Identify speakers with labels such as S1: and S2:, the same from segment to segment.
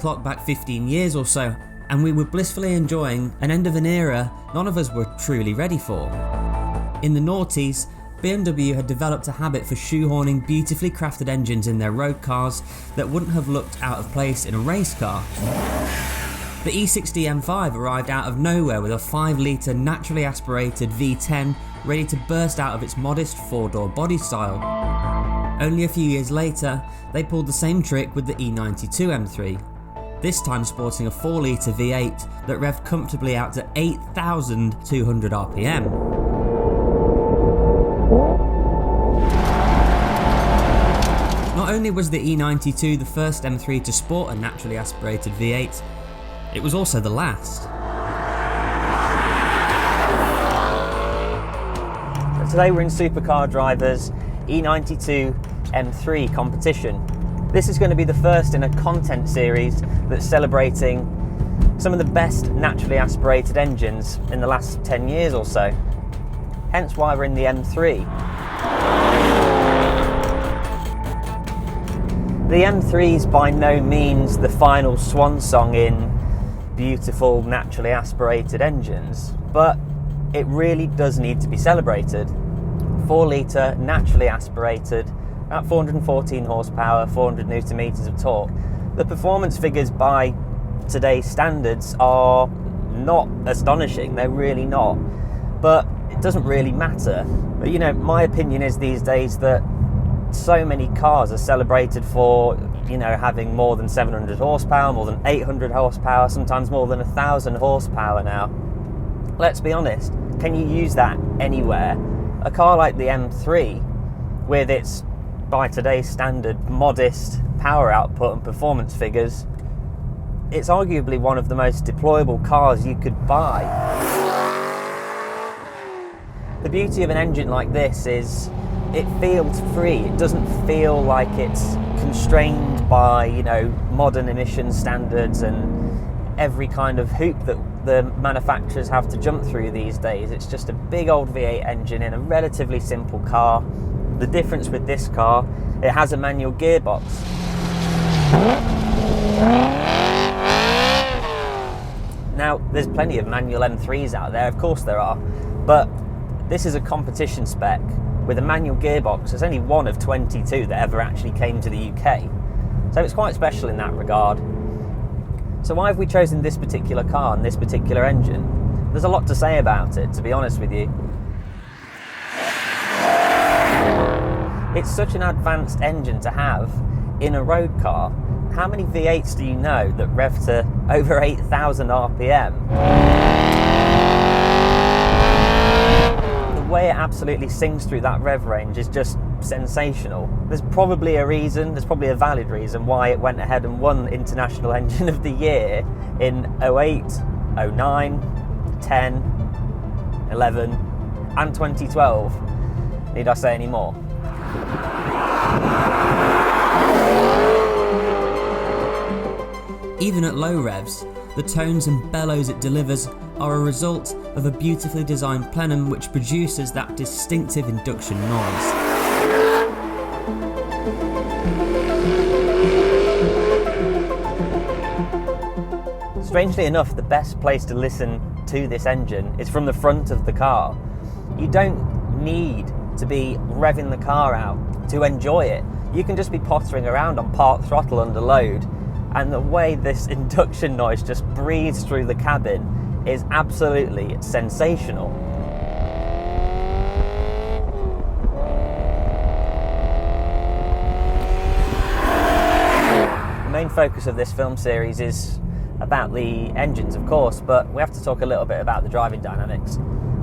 S1: clock back 15 years or so, and we were blissfully enjoying an end of an era none of us were truly ready for. In the noughties, BMW had developed a habit for shoehorning beautifully crafted engines in their road cars that wouldn't have looked out of place in a race car. The E92 M3 arrived out of nowhere with a 5-litre naturally aspirated V10 ready to burst out of its modest 4-door body style. Only a few years later, they pulled the same trick with the E92 M3, this time sporting a 4-litre V8 that revved comfortably out to 8,200 RPM. Not only was the E92 the first M3 to sport a naturally aspirated V8, it was also the last.
S2: So today we're in Supercar Drivers E92 M3 competition. This is going to be the first in a content series that's celebrating some of the best naturally aspirated engines in the last 10 years or so. Hence why we're in the M3. The M3 is by no means the final swan song in beautiful naturally aspirated engines, but it really does need to be celebrated. 4-litre naturally aspirated, about 414 horsepower, 400 newton meters of torque. The performance figures by today's standards are not astonishing, they're really not, but it doesn't really matter. But you know, my opinion is these days that so many cars are celebrated for, you know, having more than 700 horsepower, more than 800 horsepower, sometimes more than 1,000 horsepower now. Let's be honest, can you use that anywhere? A car like the M3, with its, by today's standard, modest power output and performance figures, it's arguably one of the most deployable cars you could buy. The beauty of an engine like this is it feels free. It doesn't feel like it's constrained by, you know, modern emission standards and every kind of hoop that the manufacturers have to jump through these days. It's just a big old V8 engine in a relatively simple car. The difference with this car, it has a manual gearbox. Now, there's plenty of manual M3s out there, of course there are, but this is a competition spec with a manual gearbox. It's only one of 22 that ever actually came to the UK. So it's quite special in that regard. So why have we chosen this particular car and this particular engine? There's a lot to say about it, to be honest with you. It's such an advanced engine to have in a road car. How many V8s do you know that rev to over 8,000 RPM? The way it absolutely sings through that rev range is just sensational. There's probably a reason, there's probably a valid reason why it went ahead and won International Engine of the Year in 08, 09, 10, 11 and 2012. Need I say any more?
S1: Even at low revs, the tones and bellows it delivers are a result of a beautifully designed plenum which produces that distinctive induction noise.
S2: Strangely enough, the best place to listen to this engine is from the front of the car. You don't need to be revving the car out to enjoy it. You can just be pottering around on part throttle under load, and the way this induction noise just breathes through the cabin is absolutely sensational. The main focus of this film series is about the engines, of course, but we have to talk a little bit about the driving dynamics.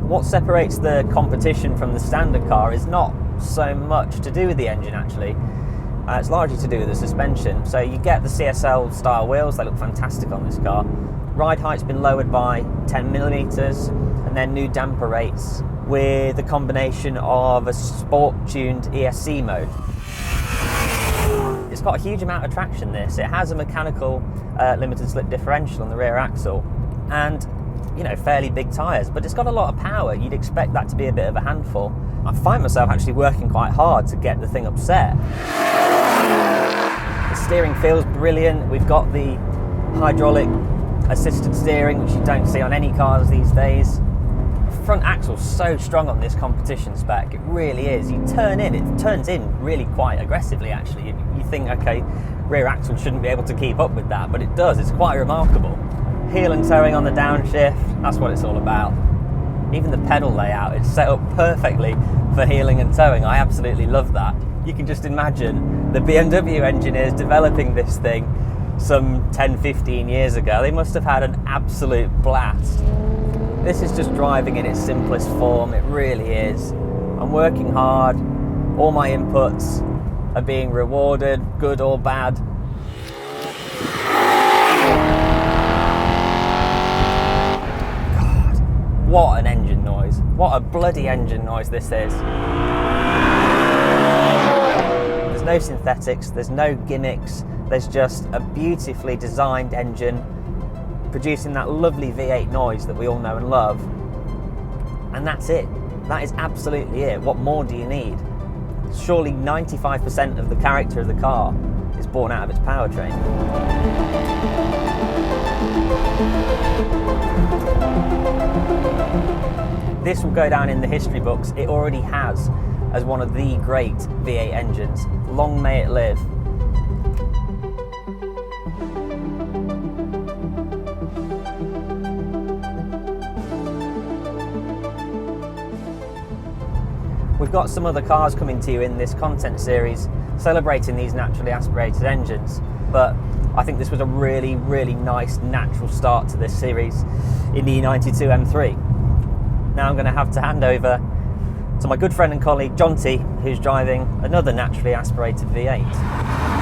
S2: What separates the competition from the standard car is not so much to do with the engine, actually. It's largely to do with the suspension. So you get the CSL style wheels, they look fantastic on this car. Ride height's been lowered by 10 millimeters, and then new damper rates with a combination of a sport-tuned ESC mode. It's got a huge amount of traction, this. It has a mechanical limited slip differential on the rear axle, and you know, fairly big tyres, but it's got a lot of power. You'd expect that to be a bit of a handful. I find myself actually working quite hard to get the thing upset. The steering feels brilliant. We've got the hydraulic assisted steering, which you don't see on any cars these days. Front axle's so strong on this competition spec, it really is. You turn in, it turns in really quite aggressively actually. You think, okay, rear axle shouldn't be able to keep up with that, but it does, it's quite remarkable. Heel and towing on the downshift, that's what it's all about. Even the pedal layout, it's set up perfectly for heeling and towing. I absolutely love that. You can just imagine the BMW engineers developing this thing some 10-15 years ago. They must have had an absolute blast. This is just driving in its simplest form, it really is. I'm working hard, all my inputs are being rewarded, good or bad. God, what an engine noise. What a bloody engine noise this is. There's no synthetics, there's no gimmicks, there's just a beautifully designed engine producing that lovely V8 noise that we all know and love. And that's it. That is absolutely it. What more do you need? Surely 95% of the character of the car is born out of its powertrain. This will go down in the history books. It already has as one of the great V8 engines. Long may it live. We've got some other cars coming to you in this content series celebrating these naturally aspirated engines, but I think this was a really, really nice natural start to this series in the E92 M3. Now I'm going to have to hand over to my good friend and colleague Jonty, who's driving another naturally aspirated V8.